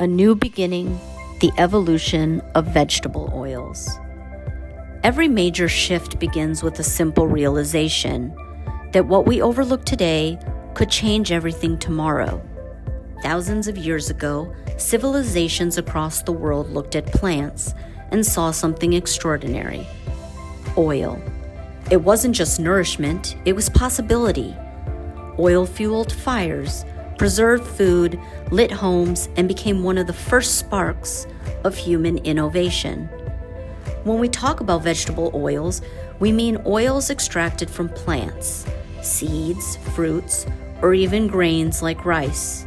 A new beginning, the evolution of vegetable oils. Every major shift begins with a simple realization that what we overlook today could change everything tomorrow. Thousands of years ago, civilizations across the world looked at plants and saw something extraordinary: oil. It wasn't just nourishment, it was possibility. Oil-fueled fires, preserved food, lit homes, and became one of the first sparks of human innovation. When we talk about vegetable oils, we mean oils extracted from plants, seeds, fruits, or even grains like rice.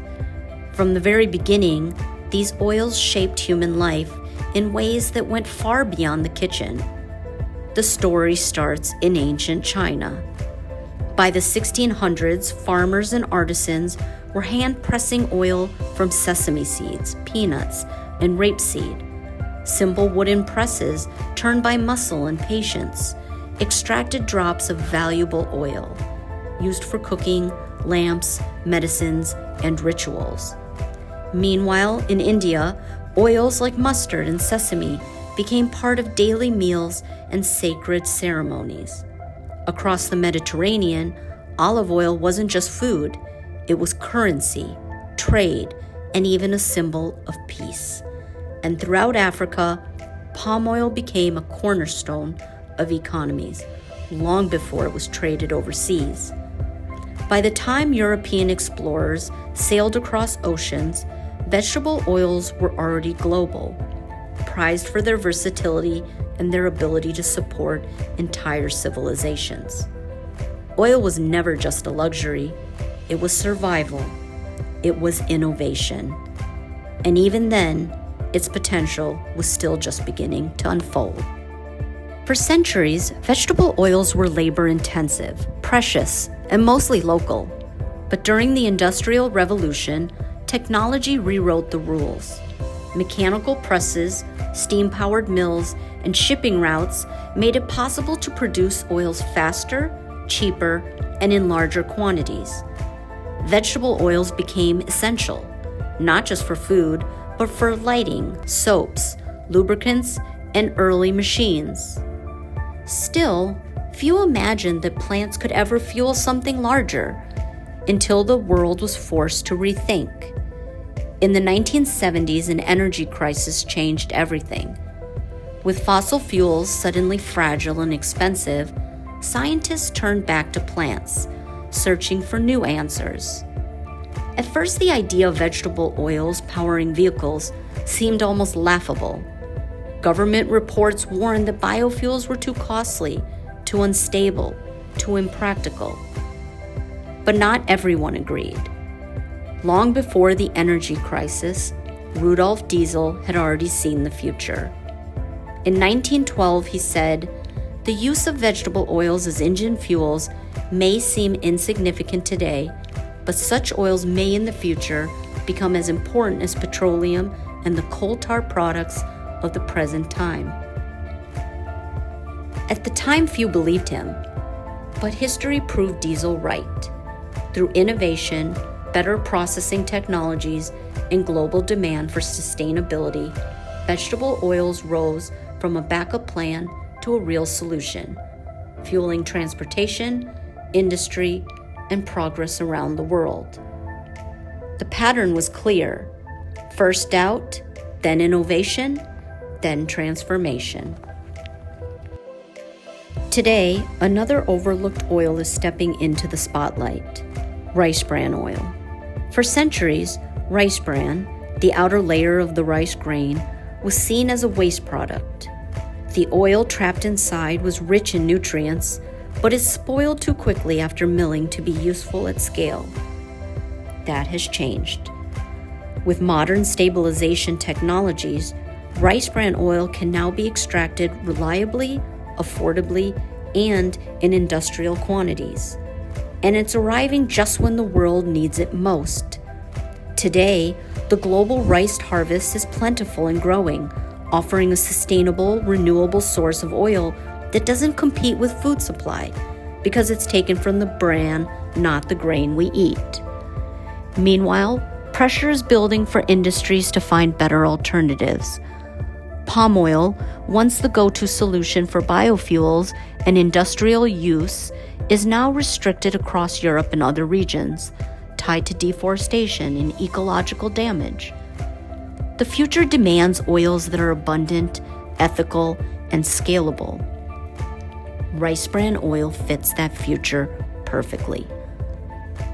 From the very beginning, these oils shaped human life in ways that went far beyond the kitchen. The story starts in ancient China. By the 1600s, farmers and artisans were hand-pressing oil from sesame seeds, peanuts, and rapeseed. Simple wooden presses, turned by muscle and patience, extracted drops of valuable oil, used for cooking, lamps, medicines, and rituals. Meanwhile, in India, oils like mustard and sesame became part of daily meals and sacred ceremonies. Across the Mediterranean, olive oil wasn't just food, it was currency, trade, and even a symbol of peace. And throughout Africa, palm oil became a cornerstone of economies, long before it was traded overseas. By the time European explorers sailed across oceans, vegetable oils were already global, prized for their versatility and their ability to support entire civilizations. Oil was never just a luxury, it was survival, it was innovation. And even then, its potential was still just beginning to unfold. For centuries, vegetable oils were labor-intensive, precious, and mostly local. But during the Industrial Revolution, technology rewrote the rules. Mechanical presses, steam-powered mills, and shipping routes made it possible to produce oils faster, cheaper, and in larger quantities. Vegetable oils became essential, not just for food, but for lighting, soaps, lubricants, and early machines. Still, few imagined that plants could ever fuel something larger, until the world was forced to rethink. In the 1970s, an energy crisis changed everything. With fossil fuels suddenly fragile and expensive, scientists turned back to plants, searching for new answers. At first, the idea of vegetable oils powering vehicles seemed almost laughable. Government reports warned that biofuels were too costly, too unstable, too impractical. But not everyone agreed. Long before the energy crisis, Rudolf Diesel had already seen the future. In 1912, he said, "The use of vegetable oils as engine fuels may seem insignificant today, but such oils may in the future become as important as petroleum and the coal tar products of the present time." At the time, few believed him, but history proved Diesel right. Through innovation, better processing technologies, and global demand for sustainability, vegetable oils rose from a backup plan to a real solution, fueling transportation, industry, and progress around the world. The pattern was clear: first doubt, then innovation, then transformation. Today, another overlooked oil is stepping into the spotlight: rice bran oil. For centuries, rice bran, the outer layer of the rice grain, was seen as a waste product. The oil trapped inside was rich in nutrients, but it spoiled too quickly after milling to be useful at scale. That has changed. With modern stabilization technologies, rice bran oil can now be extracted reliably, affordably, and in industrial quantities. And it's arriving just when the world needs it most. Today, the global rice harvest is plentiful and growing, offering a sustainable, renewable source of oil that doesn't compete with food supply because it's taken from the bran, not the grain we eat. Meanwhile, pressure is building for industries to find better alternatives. Palm oil, once the go-to solution for biofuels and industrial use, is now restricted across Europe and other regions, tied to deforestation and ecological damage. The future demands oils that are abundant, ethical, and scalable. Rice bran oil fits that future perfectly.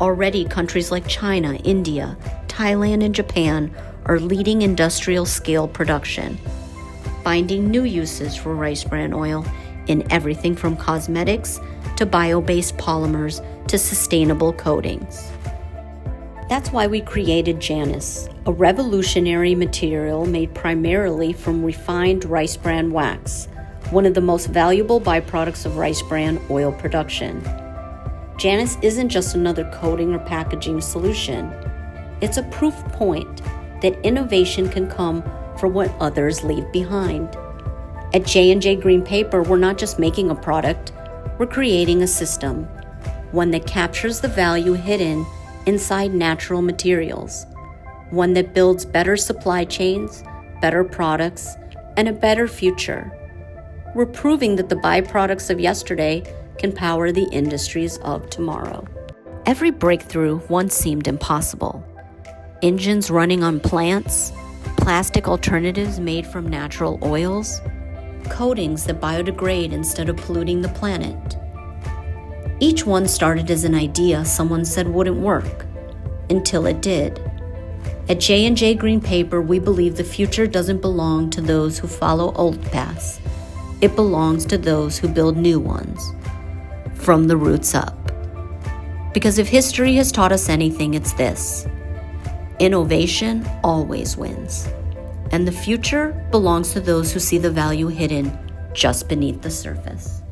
Already, countries like China, India, Thailand, and Japan are leading industrial scale production, finding new uses for rice bran oil in everything from cosmetics to bio-based polymers to sustainable coatings. That's why we created Janus, a revolutionary material made primarily from refined rice bran wax, one of the most valuable byproducts of rice bran oil production. Janus isn't just another coating or packaging solution. It's a proof point that innovation can come from what others leave behind. At J&J Green Paper, we're not just making a product, we're creating a system, one that captures the value hidden inside natural materials, one that builds better supply chains, better products, and a better future. We're proving that the byproducts of yesterday can power the industries of tomorrow. Every breakthrough once seemed impossible. Engines running on plants, plastic alternatives made from natural oils, coatings that biodegrade instead of polluting the planet. Each one started as an idea someone said wouldn't work, until it did. At J&J Green Paper, we believe the future doesn't belong to those who follow old paths. It belongs to those who build new ones, from the roots up. Because if history has taught us anything, it's this: innovation always wins. And the future belongs to those who see the value hidden just beneath the surface.